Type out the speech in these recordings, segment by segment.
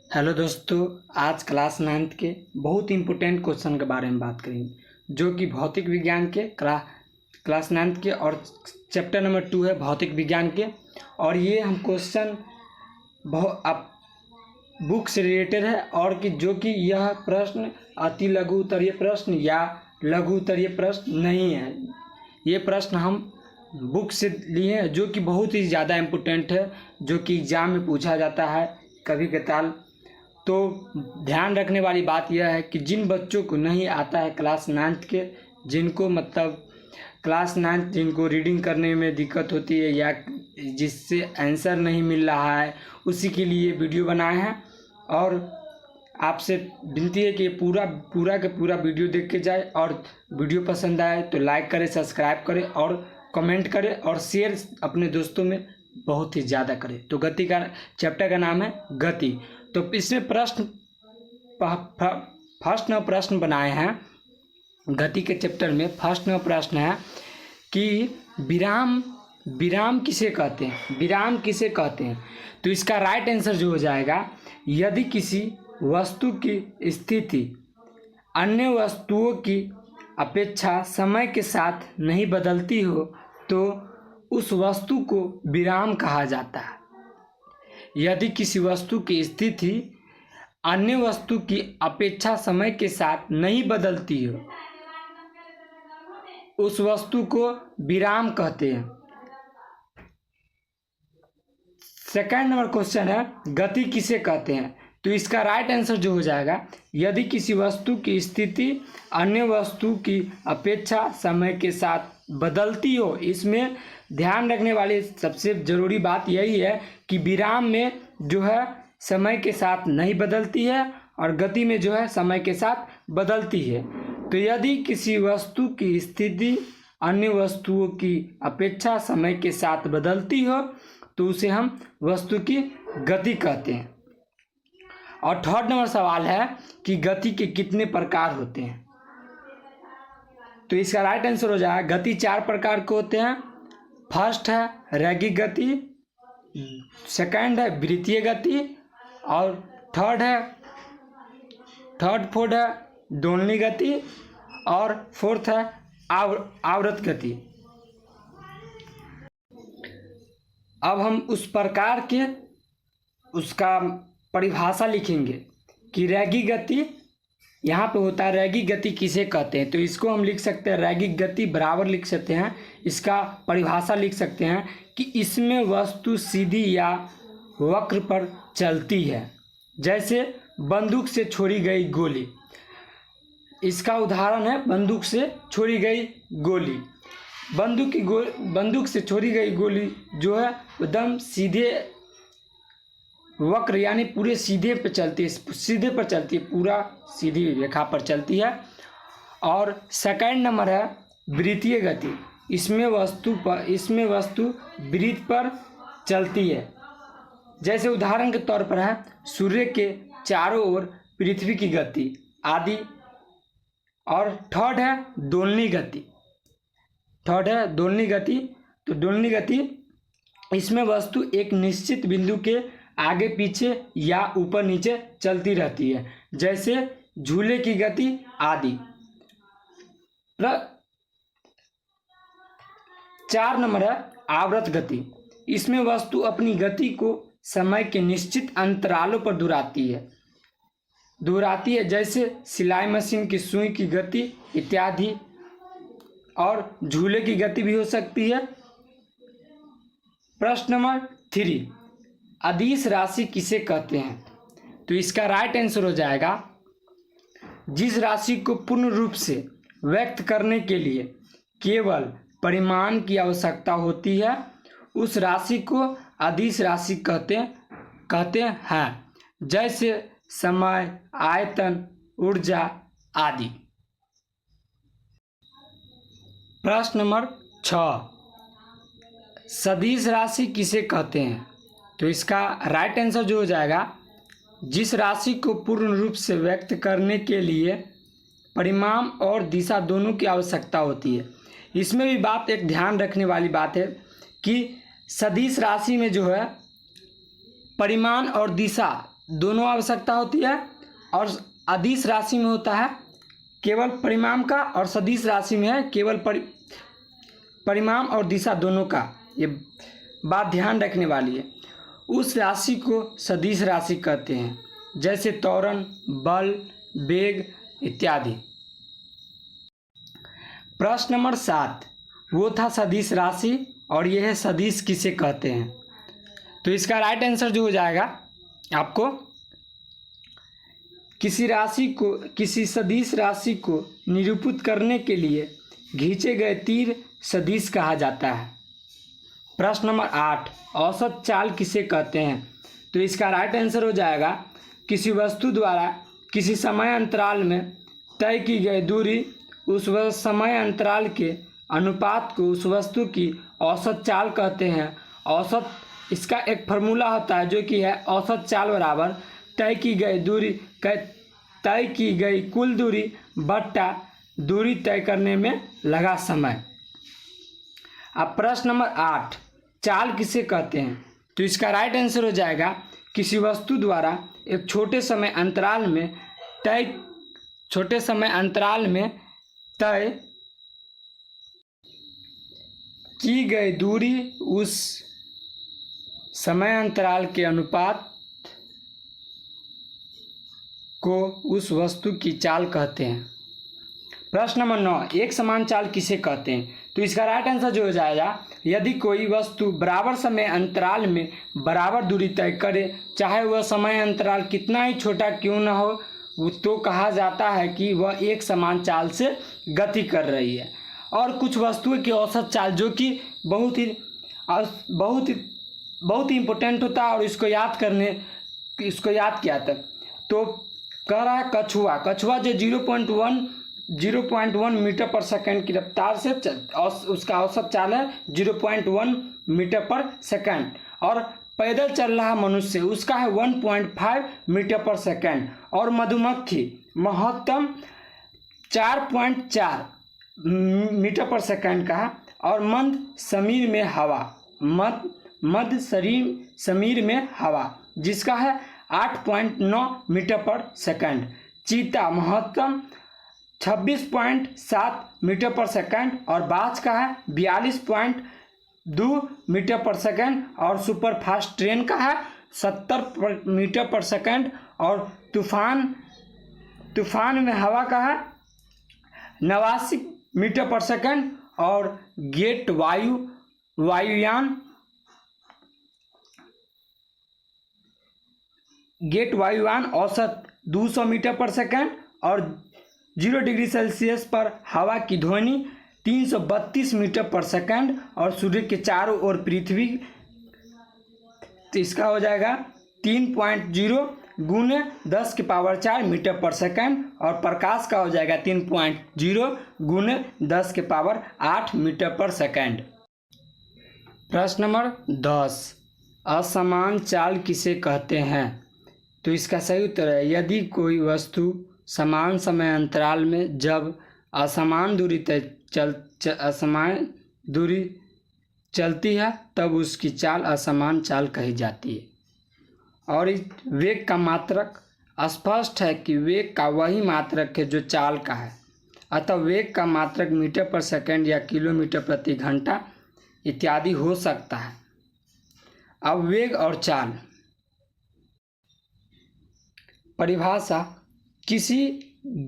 Hello दोस्तों, आज class 9th के बहुत इम्पोर्टेंट क्वेश्चन के बारे में बात करेंगे जो कि भौतिक विज्ञान के क्लास 9th के और चैप्टर नंबर 2 है भौतिक विज्ञान के। और ये हम क्वेश्चन बुक से रिलेटेड है और कि जो कि यह प्रश्न अति लघु उत्तरीय प्रश्न या लघु उत्तरीय प्रश्न नहीं है। ये प्रश्न हम बुक से लिए हैं जो कि बहुत ही ज़्यादा इम्पोर्टेंट है, जो कि एग्ज़ाम में पूछा जाता है कभी कताल। तो ध्यान रखने वाली बात यह है कि जिन बच्चों को नहीं आता है क्लास 9th के, जिनको क्लास 9th जिनको रीडिंग करने में दिक्कत होती है या जिससे आंसर नहीं मिल रहा है, उसी के लिए वीडियो बनाए हैं। और आपसे विनती है कि पूरा का पूरा वीडियो देख के जाए और वीडियो पसंद आए तो लाइक करें, सब्सक्राइब करें और कमेंट करें और शेयर अपने दोस्तों में बहुत ही ज़्यादा करें। तो गति का चैप्टर का नाम है गति। तो इसमें फर्स्ट नंबर प्रश्न बनाए हैं गति के चैप्टर में। फर्स्ट नंबर प्रश्न है कि विराम किसे कहते हैं, विराम किसे कहते हैं। तो इसका राइट आंसर जो हो जाएगा, यदि किसी वस्तु की स्थिति अन्य वस्तुओं की अपेक्षा समय के साथ नहीं बदलती हो तो उस वस्तु को विराम कहा जाता है। यदि किसी वस्तु की स्थिति अन्य वस्तु की अपेक्षा समय के साथ नहीं बदलती हो, उस वस्तु को विराम कहते हैं। सेकंड नंबर क्वेश्चन है, गति किसे कहते हैं। तो इसका राइट आंसर जो हो जाएगा, यदि किसी वस्तु की स्थिति अन्य वस्तु की अपेक्षा समय के साथ बदलती हो। इसमें ध्यान रखने वाली सबसे ज़रूरी बात यही है कि विराम में जो है समय के साथ नहीं बदलती है और गति में जो है समय के साथ बदलती है। तो यदि किसी वस्तु की स्थिति अन्य वस्तुओं की अपेक्षा समय के साथ बदलती हो तो उसे हम वस्तु की गति कहते हैं। और थर्ड नंबर सवाल है कि गति के कितने प्रकार होते हैं। तो इसका राइट आंसर हो जाएगा, गति 4 प्रकार के होते हैं। फर्स्ट है रैखिक गति, सेकंड है वृत्तीय गति और फोर्थ है दोलनी गति और फोर्थ है आवर्त गति। अब हम उस प्रकार के उसका परिभाषा लिखेंगे कि रैखिक गति यहाँ पे होता है। रैखिक गति किसे कहते हैं, तो इसको हम लिख सकते हैं रैखिक गति बराबर लिख सकते हैं, इसका परिभाषा लिख सकते हैं कि इसमें वस्तु सीधी या वक्र पर चलती है, जैसे बंदूक से छोड़ी गई गोली। इसका उदाहरण है बंदूक से छोड़ी गई गोली। बंदूक से छोड़ी गई गोली जो है एकदम सीधे वक्र यानी पूरे सीधे पर चलती है, पूरा सीधी रेखा पर चलती है। और सेकंड नंबर है वृत्तीय गति। इसमें वस्तु वृत्त पर चलती है, जैसे उदाहरण के तौर पर है सूर्य के चारों ओर पृथ्वी की गति आदि। और थर्ड है दोलनी गति। तो दोलनी गति इसमें वस्तु एक निश्चित बिंदु के आगे पीछे या ऊपर नीचे चलती रहती है, जैसे झूले की गति आदि। 4 नंबर है आवर्त गति। इसमें वस्तु अपनी गति को समय के निश्चित अंतरालों पर दोहराती है, जैसे सिलाई मशीन की सुई की गति इत्यादि। और झूले की गति भी हो सकती है। प्रश्न नंबर 3, अदिश राशि किसे कहते हैं। तो इसका राइट आंसर हो जाएगा, जिस राशि को पूर्ण रूप से व्यक्त करने के लिए केवल परिमाण की आवश्यकता होती है उस राशि को अदिश राशि कहते हैं, जैसे समय, आयतन, ऊर्जा आदि। प्रश्न नंबर 6, सदिश राशि किसे कहते हैं। तो इसका राइट आंसर जो हो जाएगा, जिस राशि को पूर्ण रूप से व्यक्त करने के लिए परिमाण और दिशा दोनों की आवश्यकता होती है। इसमें भी बात एक ध्यान रखने वाली बात है कि सदिश राशि में जो है परिमाण और दिशा दोनों आवश्यकता होती है, और अदिश राशि में होता है केवल परिमाण का, और सदिश राशि में है केवल परिमाण और दिशा दोनों का। ये बात ध्यान रखने वाली है। उस राशि को सदिश राशि कहते हैं, जैसे त्वरण, बल, वेग इत्यादि। प्रश्न नंबर 7, वो था सदिश राशि और यह है सदिश किसे कहते हैं। तो इसका राइट आंसर जो हो जाएगा आपको, किसी सदिश राशि को निरूपित करने के लिए खींचे गए तीर सदिश कहा जाता है। प्रश्न नंबर 8, औसत चाल किसे कहते हैं। तो इसका राइट आंसर हो जाएगा, किसी वस्तु द्वारा किसी समय अंतराल में तय की गई दूरी उस समय अंतराल के अनुपात को उस वस्तु की औसत चाल कहते हैं। औसत, इसका एक फार्मूला होता है जो कि है औसत चाल बराबर तय की गई कुल दूरी बट्टा दूरी तय करने में लगा समय। अब प्रश्न नंबर 8, चाल किसे कहते हैं। तो इसका राइट आंसर हो जाएगा, किसी वस्तु द्वारा एक छोटे समय अंतराल में तय की गई दूरी उस समय अंतराल के अनुपात को उस वस्तु की चाल कहते हैं। प्रश्न नंबर 9, एक समान चाल किसे कहते हैं। तो इसका राइट आंसर जो हो जाएगा, यदि कोई वस्तु बराबर समय अंतराल में बराबर दूरी तय करे, चाहे वह समय अंतराल कितना ही छोटा क्यों न हो, तो कहा जाता है कि वह एक समान चाल से गति कर रही है। और कुछ वस्तुओं की औसत चाल जो कि बहुत ही इम्पोर्टेंट होता है, और इसको याद किया था। तो कह रहा है कछुआ जो 0.1 मीटर पर सेकंड की रफ्तार से उसका औसत चाल है 0.1 मीटर पर सेकंड, और पैदल चल रहा मनुष्य उसका है 1.5 मीटर पर सेकंड, और मधुमक्खी महत्तम 4.4 मीटर पर सेकंड का है, और मध्य समीर में हवा जिसका है 8.9 मीटर पर सेकंड। चीता महत्तम 26.7 मीटर पर सेकंड, और बाज का है 42.2 मीटर पर सेकंड, और सुपर फास्ट ट्रेन का है 70 मीटर पर सेकंड, और तूफान में हवा का है 89 मीटर पर सेकंड, और गेट वायुयान औसत 200 मीटर पर सेकंड, और 0 डिग्री सेल्सियस पर हवा की ध्वनि 332 मीटर पर सेकंड, और सूर्य के चारों ओर पृथ्वी, तो इसका हो जाएगा 3.0 गुने 10 की पावर 4 मीटर पर सेकंड, और प्रकाश का हो जाएगा 3.0 गुने 10 की पावर 8 मीटर पर सेकंड। प्रश्न नंबर 10, असमान चाल किसे कहते हैं। तो इसका सही उत्तर है, यदि कोई वस्तु समान समय अंतराल में जब असमान दूरी चलती है तब उसकी चाल असमान चाल कही जाती है। और इस वेग का मात्रक स्पष्ट है कि वेग का वही मात्रक है जो चाल का है, अतः वेग का मात्रक मीटर पर सेकंड या किलोमीटर प्रति घंटा इत्यादि हो सकता है। अब वेग और चाल परिभाषा, किसी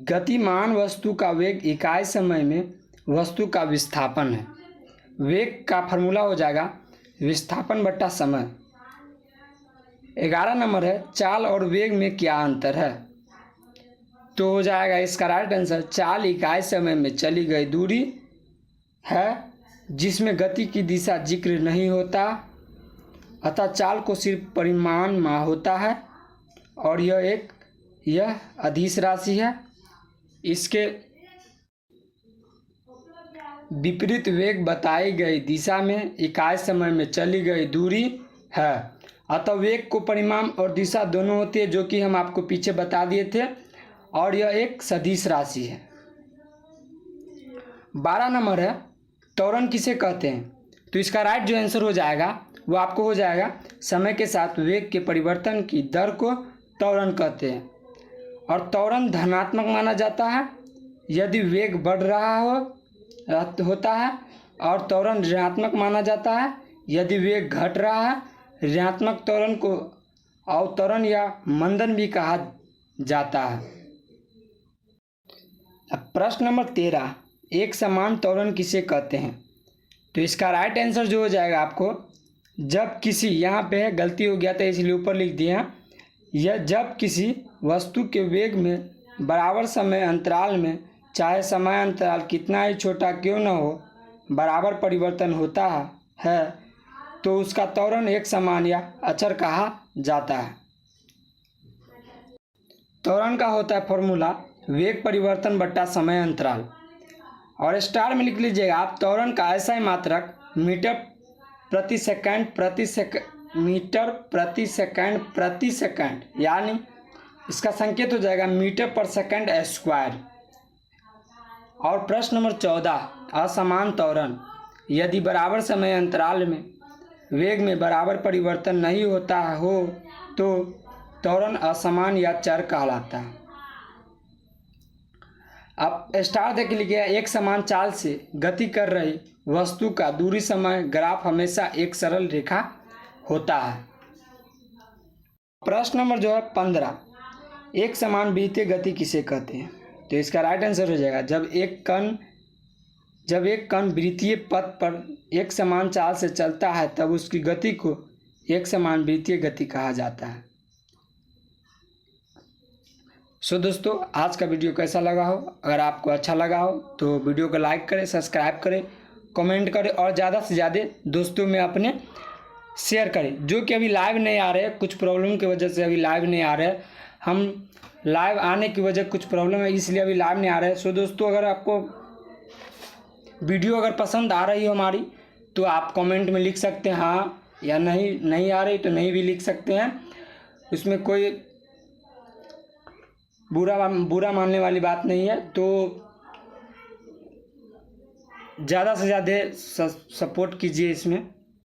गतिमान वस्तु का वेग इकाई समय में वस्तु का विस्थापन है। वेग का फार्मूला हो जाएगा विस्थापन बट्टा समय। 11 नंबर है, चाल और वेग में क्या अंतर है। तो हो जाएगा इसका राइट आंसर, चाल इकाई समय में चली गई दूरी है जिसमें गति की दिशा जिक्र नहीं होता, अतः चाल को सिर्फ परिमाण में होता है, और यह अदिश राशि है। इसके विपरीत वेग बताई गई दिशा में इकाई समय में चली गई दूरी है, अतः वेग को परिमाण और दिशा दोनों होती है, जो कि हम आपको पीछे बता दिए थे, और यह एक सदिश राशि है। 12 नंबर है, त्वरण किसे कहते हैं। तो इसका राइट जो आंसर हो जाएगा वो आपको हो जाएगा, समय के साथ वेग के परिवर्तन की दर को त्वरण कहते हैं। और त्वरण धनात्मक माना जाता है यदि वेग बढ़ रहा होता है, और त्वरण ऋणात्मक माना जाता है यदि वेग घट रहा है। ऋणात्मक त्वरण को अवत्वरण या मंदन भी कहा जाता है। अब प्रश्न नंबर 13, एक समान त्वरण किसे कहते हैं? तो इसका राइट आंसर जो हो जाएगा आपको, जब किसी, यहाँ पे है गलती हो गया था इसलिए ऊपर लिख दिया, यह जब किसी वस्तु के वेग में बराबर समय अंतराल में, चाहे समय अंतराल कितना ही छोटा क्यों न हो, बराबर परिवर्तन होता है तो उसका त्वरण एक समान या अचर कहा जाता है। त्वरण का होता है फॉर्मूला वेग परिवर्तन बट्टा समय अंतराल। और स्टार में लिख लीजिएगा आप, त्वरण का ऐसा ही मात्रक मीटर प्रति सेकंड, यानी इसका संकेत हो जाएगा मीटर पर सेकंड स्क्वायर। और प्रश्न नंबर 14, असमान त्वरण, यदि बराबर समय अंतराल में वेग में बराबर परिवर्तन नहीं होता हो तो त्वरण असमान या चर कहलाता है। अब स्टार देख लीजिए, एक समान चाल से गति कर रही वस्तु का दूरी समय ग्राफ हमेशा एक सरल रेखा होता है। प्रश्न नंबर जो है 15, एक समान वृत्तीय गति किसे कहते हैं? तो इसका राइट आंसर हो जाएगा, जब एक कण वृत्तीय पथ पर एक समान चाल से चलता है तब उसकी गति को एक समान वृत्तीय गति कहा जाता है। सो दोस्तों, आज का वीडियो कैसा लगा हो? अगर आपको अच्छा लगा हो तो वीडियो को लाइक करें, सब्सक्राइब करें, कमेंट करें और ज़्यादा से ज़्यादा दोस्तों में अपने शेयर करें। जो कि अभी लाइव नहीं आ रहे, कुछ प्रॉब्लम की वजह से अभी लाइव नहीं आ रहे, हम लाइव आने की वजह कुछ प्रॉब्लम है इसलिए अभी लाइव नहीं आ रहे। सो दोस्तों, अगर आपको वीडियो अगर पसंद आ रही हो हमारी तो आप कमेंट में लिख सकते हैं हाँ या नहीं आ रही तो नहीं भी लिख सकते हैं। उसमें कोई बुरा मानने वाली बात नहीं है। तो ज़्यादा से ज़्यादा सपोर्ट कीजिए इसमें।